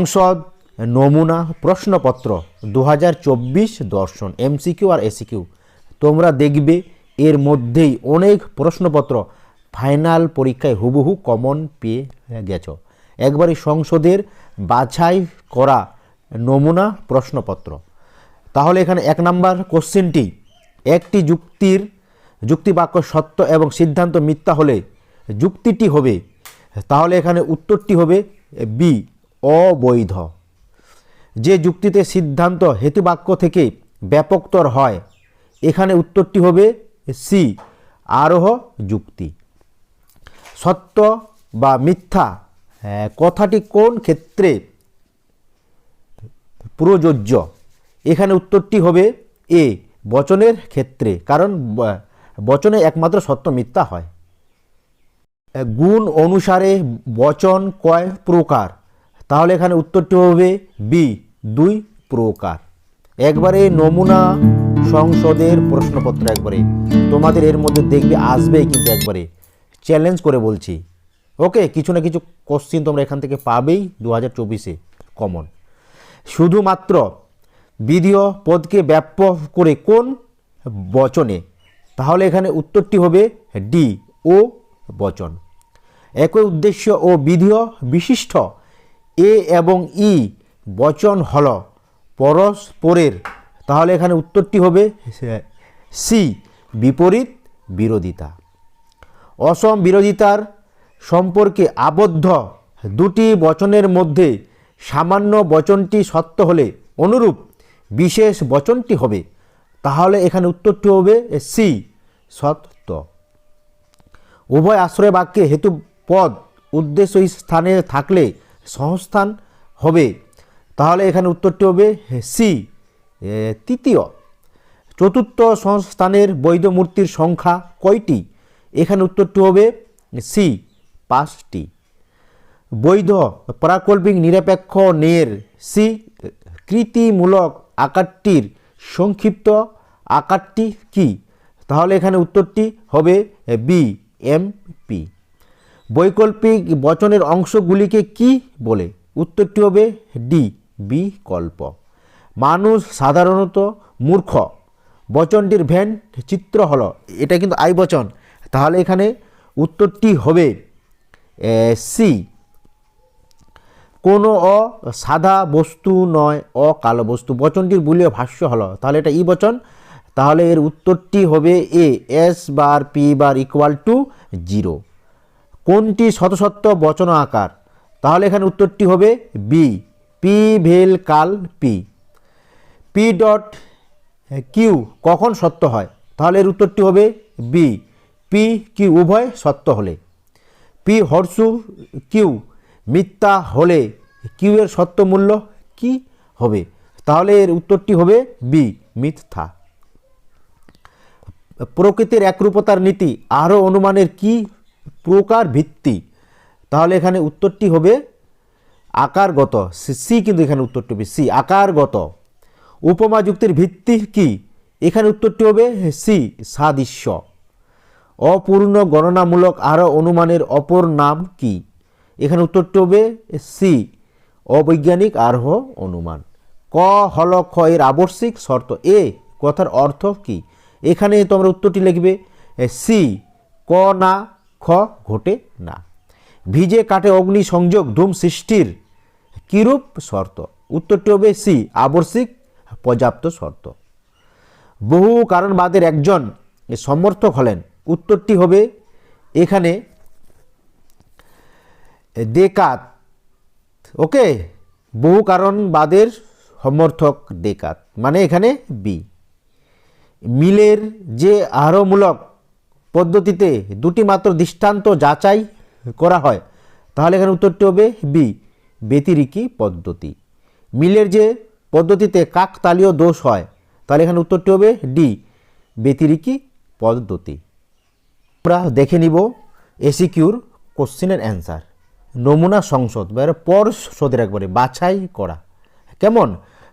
সংসদ নমুনা প্রশ্নপত্র 2024 দর্শন এমসিকিউ আর এসিকিউ। তোমরা দেখবে এর মধ্যেই অনেক প্রশ্নপত্র ফাইনাল পরীক্ষায় হুবহু কমন পেয়ে গেছো। একবারই সংসদের বাছাই করা নমুনা প্রশ্নপত্র। তাহলে এখানে 1 নাম্বার কোশ্চেনটি, একটি যুক্তিবাক্য সত্য এবং সিদ্ধান্ত মিথ্যা হলে যুক্তিটি হবে, তাহলে এখানে উত্তরটি হবে বি, অবৈধ। যে যুক্তিতে সিদ্ধান্ত হেতুবাক্য থেকে ব্যাপকতর হয়, এখানে উত্তরটি হবে সি, আরোহ যুক্তি। সত্য বা মিথ্যা কথাটি কোন ক্ষেত্রে প্রযোজ্য, এখানে উত্তরটি হবে এ, বচনের ক্ষেত্রে, কারণ বচনে একমাত্র সত্য মিথ্যা হয়। গুণ অনুসারে বচন কয় প্রকার, তাহলে এখানে উত্তরটি হবে বি, 2 প্রকার। একবারে নমুনা সংসদের প্রশ্নপত্র একবারে তোমাদের এর মধ্যে দেখবে আসবেই, কিন্তু একবারে চ্যালেঞ্জ করে বলছি। ওকে, কিছু না কিছু কোশ্চিন তোমরা এখান থেকে পাবেই 2024-এ কমন। শুধুমাত্র বিধেয় পদকে ব্যাপক করে কোন বচনে, তাহলে এখানে উত্তরটি হবে ডি, ও বচন। একই উদ্দেশ্য ও বিধেয় বিশিষ্ট এ এবং ই বচন হল পরস্পরের, তাহলে এখানে উত্তরটি হবে সি, বিপরীত বিরোধিতা। অসম বিরোধিতার সম্পর্কে আবদ্ধ দুটি বচনের মধ্যে সামান্য বচনটি সত্য হলে অনুরূপ বিশেষ বচনটি হবে, তাহলে এখানে উত্তরটি হবে সি, সত্য। উভয় আশ্রয় বাক্যে হেতু পদ উদ্দেশ্য স্থানে থাকলে সংস্থান হবে, তাহলে এখানে উত্তরটি হবে সি, তৃতীয়। চতুর্থ সংস্থানের বৈধ মূর্তির সংখ্যা কয়টি, এখানে উত্তরটি হবে সি, 5টি। বৈধ প্রাকল্পিক নিরপেক্ষ নের সি কৃতিমূলক আকারটির সংক্ষিপ্ত আকারটি কি, তাহলে এখানে উত্তরটি হবে বি, এমপি। বৈকল্পিক বচনের অংশগুলিকে কি বলে, উত্তরটি হবে ডি, বিকল্প। মানুষ সাধারণত মূর্খ, বচনটির ভ্যান চিত্র হলো, এটা কিন্তু আই বচন, তাহলে এখানে উত্তরটি হবে সি, কোনো সাদা বস্তু নয় কালো বস্তু, বচনটির বুলীয় ভাষ্য হলো, তাহলে এটা ই বচন, তাহলে এর উত্তরটি হবে A, S bar P bar equal to 0। কোনটি শতসত্য বচন আকার, তাহলে এখানে উত্তরটি হবে বি, পি ভেল কাল পি। পি ডট কিউ কখন সত্য হয়, তাহলে এর উত্তরটি হবে বি, পি কিউ উভয় সত্য হলে। পি হর্ষু কিউ মিথ্যা হলে কিউ এর সত্য মূল্য কি হবে, তাহলে এর উত্তরটি হবে বি, মিথ্যা। প্রকৃতির একরূপতার নীতি আরও অনুমানের কি প্রকার ভিত্তি, তাহলে এখানে উত্তরটি হবে আকারগত, সি, কিন্তু এখানে উত্তরটি হবে সি, আকারগত। উপমা যুক্তির ভিত্তি কি, এখানে উত্তরটি হবে সি, সাদৃশ্য। অপূর্ণ গণনামূলক আরও অনুমানের অপর নাম কি, এখানে উত্তরটি হবে সি, অবৈজ্ঞানিক আরোহ অনুমান। ক হল খ এর আবশ্যিক শর্ত, এ কথার অর্থ কি, এখানে তোমরা উত্তরটি লিখবে সি, ক না খ ঘটে না। ভিজে কাঠে অগ্নি সংযোগ ধূম সৃষ্টির কিরূপ শর্ত, উত্তরটি হবে সি, আবশ্যিক পর্যাপ্ত শর্ত। বহু কারণবাদের একজন সমর্থক হলেন, উত্তরটি হবে এখানে ডেকার্ত। ওকে, বহু কারণবাদের সমর্থক ডেকার্ত, মানে এখানে বি। মিলের যে আহারমূলক পদ্ধতিতে দুটি মাত্র দৃষ্টান্ত যাচাই করা হয়, তাহলে এখানে উত্তরটি হবে বি, ব্যতিরেকি পদ্ধতি। মিলের যে পদ্ধতিতে কাকতালীয় দোষ হয়, তাহলে এখানে উত্তরটি হবে ডি, ব্যতিরেকি পদ্ধতি। আমরা দেখে নিব এসিকিউর কোশ্চেনের অ্যান্সার। নমুনা সংসদ বা পর্ষদের একবারে বাছাই করা কেমন,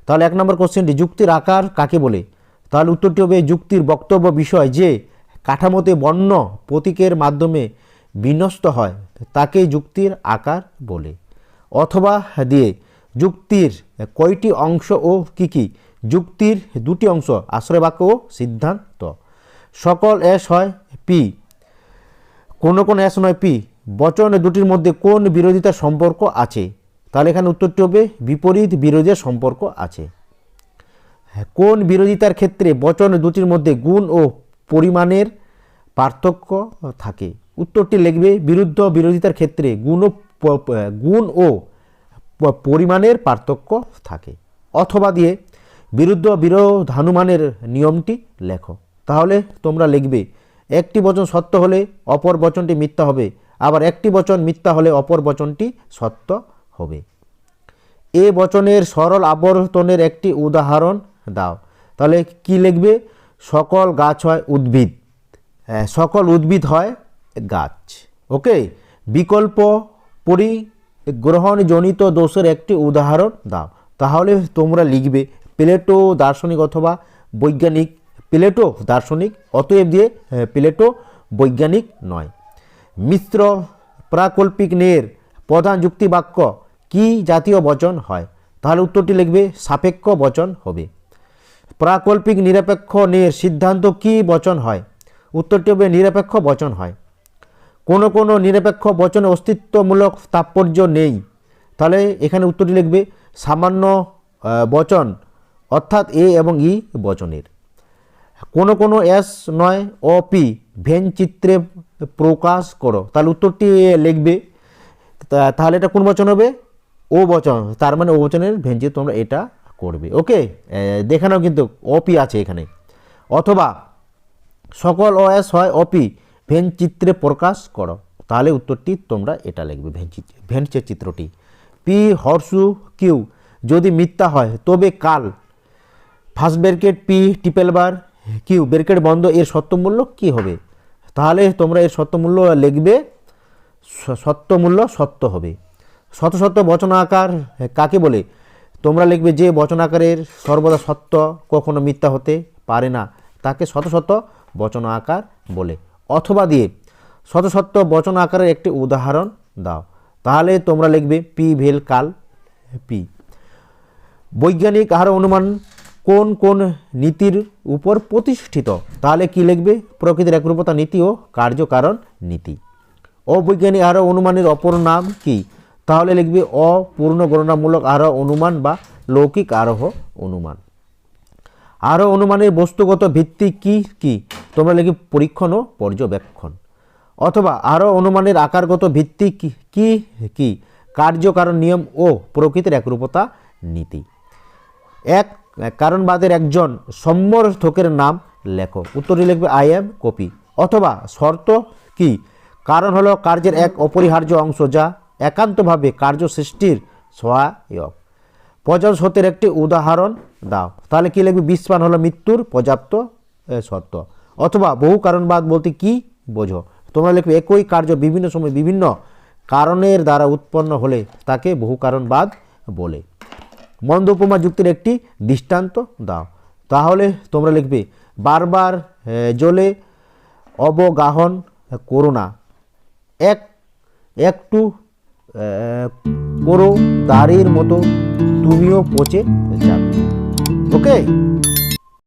তাহলে 1 নম্বর কোশ্চেনটি, যুক্তির আকার কাকে বলে, তাহলে উত্তরটি হবে যুক্তির বক্তব্য বিষয় যে কাঠামোতে বর্ণ প্রতীকের মাধ্যমে বিন্যস্ত হয় তাকে যুক্তির আকার বলে। অথবা দিয়ে যুক্তির কয়টি অংশ ও কি কি? যুক্তির দুটি অংশ, আশ্রয় বাক্য ও সিদ্ধান্ত। সকল এস হয় পি, কোন কোন এস নয় পি। বচন দুটির মধ্যে কোন বিরোধিতার সম্পর্ক আছে? তাহলে এখানে উত্তরটি হবে বিপরীত বিরোধের সম্পর্ক আছে। কোন বিরোধিতার ক্ষেত্রে বচন দুটির মধ্যে গুণ ও পরিমাণের পার্থক্য থাকে? উত্তরটি লিখবে বিরুদ্ধ বিরোধিতার ক্ষেত্রে গুণ ও পরিমাণের পার্থক্য থাকে। অথবা দিয়ে বিরুদ্ধ বিরোধানুমানের নিয়মটি লেখো। তাহলে তোমরা লিখবে একটি বচন সত্য হলে অপর বচনটি মিথ্যা হবে, আবার একটি বচন মিথ্যা হলে অপর বচনটি সত্য হবে। এ বচনের সরল আবর্তনের একটি উদাহরণ দাও। তাহলে কি লিখবে? সকল গাছ হয় উদ্ভিদ, সকল উদ্ভিদ হয় গাছ। ওকে, বিকল্প পরিগ্রহণজনিত দোষের একটি উদাহরণ দাও। তাহলে তোমরা লিখবে প্লেটো দার্শনিক অথবা বৈজ্ঞানিক। প্লেটো দার্শনিক, অতএব দিয়ে প্লেটো বৈজ্ঞানিক নয়। মিশ্র প্রাকল্পিক নের প্রধান যুক্তি বাক্য কি জাতীয় বচন হয়? তাহলে উত্তরটি লিখবে সাপেক্ষ বচন হবে। প্রাকল্পিক নিরপেক্ষ নের সিদ্ধান্ত কি বচন হয়? উত্তরটি হবে নিরপেক্ষ বচন হয়। কোনো কোনো নিরপেক্ষ বচনে অস্তিত্বমূলক তাৎপর্য নেই। তাহলে এখানে উত্তরটি লিখবে সামান্য বচন, অর্থাৎ এ এবং ই বচনের। কোনো কোনো এস নয় ও পি ভেন চিত্রে প্রকাশ করো। তাহলে উত্তরটি লিখবে, তাহলে এটা কোন বচন হবে? ও বচন, তার মানে ও বচনের ভেঞ্চি তোমরা এটা করবে। ওকে, দেখে নাও কিন্তু অপি আছে এখানে। অথবা সকল ও এস হয় অপি ভেন চিত্রে প্রকাশ করো। তাহলে উত্তরটি তোমরা এটা লিখবে, ভেঞ্চের চিত্রটি। পি হর্সু কিউ যদি মিথ্যা হয় তবে কাল first bracket P triple bar Q bracket বন্ধ এর সত্যমূল্য কি হবে? তাহলে তোমরা এর সত্যমূল্য লিখবে সত্যমূল্য সত্য হবে। শত শত বচন আকার কাকে বলে? তোমরা লিখবে যে বচন আকারের সর্বদা সত্য, কখনো মিথ্যা হতে পারে না, তাকে শত শত বচন আকার বলে। অথবা দিয়ে শত শত বচন আকারের একটি উদাহরণ দাও। তাহলে তোমরা লিখবে পি ভেল কাল পি। বৈজ্ঞানিক আহার অনুমান কোন কোন নীতির উপর প্রতিষ্ঠিত? তাহলে কি লিখবে? প্রকৃতির একরূপতা নীতি ও কার্যকারণ নীতি। অবৈজ্ঞানিক আহার অনুমানের অপর নাম কি? তাহলে লিখবে অপূর্ণ গণনামূলক আরোহ অনুমান বা লৌকিক আরোহ অনুমান। আরোহ অনুমানের বস্তুগত ভিত্তি কি কি? তোমরা লিখবে পরীক্ষণ ও পর্যবেক্ষণ। অথবা আরোহ অনুমানের আকারগত ভিত্তি কি কি? কার্যকারণ নিয়ম ও প্রকৃতির একরূপতা নীতি। এক কারণবাদের একজন সমর্থকের নাম লেখো। উত্তরটি লিখবে আই এম কপি। অথবা শর্ত কি? কারণ হলো কার্যের এক অপরিহার্য অংশ যা একান্তভাবে কার্য সৃষ্টির সহায়ক। পর্যাপ্ত সত্যের একটি উদাহরণ দাও। তাহলে কি লিখবে? বিষপান হলো মৃত্যুর পর্যাপ্ত সত্য। অথবা বহু কারণবাদ বলতে কি বোঝো? তোমরা লিখবে একই কার্য বিভিন্ন সময় বিভিন্ন কারণের দ্বারা উৎপন্ন হলে তাকে বহু কারণবাদ বলে। মন্দ উপমা যুক্তির একটি দৃষ্টান্ত দাও। তাহলে তোমরা লিখবে বারবার জলে অবগাহন করো না, একটু করো দাড়ির মতো তুমিও পচে যাবে। ওকে।